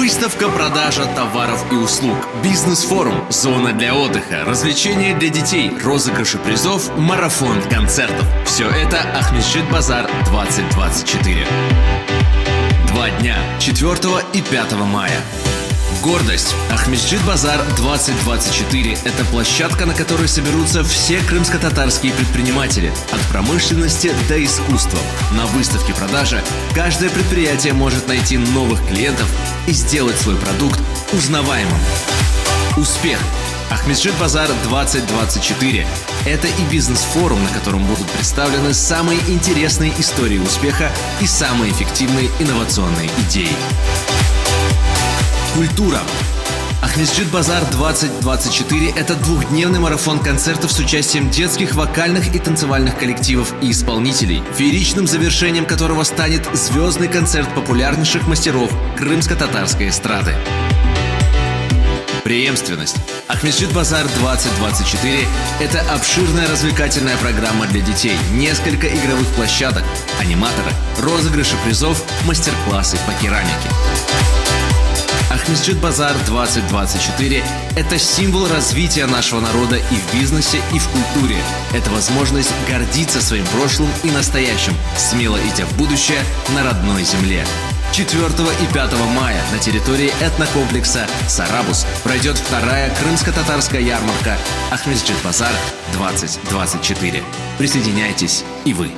Выставка, продажа товаров и услуг, бизнес-форум, зона для отдыха, развлечения для детей, розыгрыши призов, марафон концертов. Все это Ахмеджит Базар 2024. 2 дня, 4 и 5 мая. Гордость. Ахмеджит Базар 2024 – это площадка, на которой соберутся все крымско-татарские предприниматели, от промышленности до искусства. На выставке продажи каждое предприятие может найти новых клиентов и сделать свой продукт узнаваемым. Успех. Ахмеджит Базар 2024 – это и бизнес-форум, на котором будут представлены самые интересные истории успеха и самые эффективные инновационные идеи. Культура. Ахмеджит Базар 2024 – это двухдневный марафон концертов с участием детских вокальных и танцевальных коллективов и исполнителей, фееричным завершением которого станет звездный концерт популярнейших мастеров крымско-татарской эстрады. Преемственность. Ахмеджит Базар 2024 – это обширная развлекательная программа для детей, несколько игровых площадок, аниматоры, розыгрыши призов, мастер-классы по керамике. Ахмеджит Базар 2024 – это символ развития нашего народа и в бизнесе, и в культуре. Это возможность гордиться своим прошлым и настоящим, смело идя в будущее на родной земле. 4 и 5 мая на территории этнокомплекса «Сарабус» пройдет вторая крымско-татарская ярмарка Ахмеджит Базар 2024. Присоединяйтесь и вы!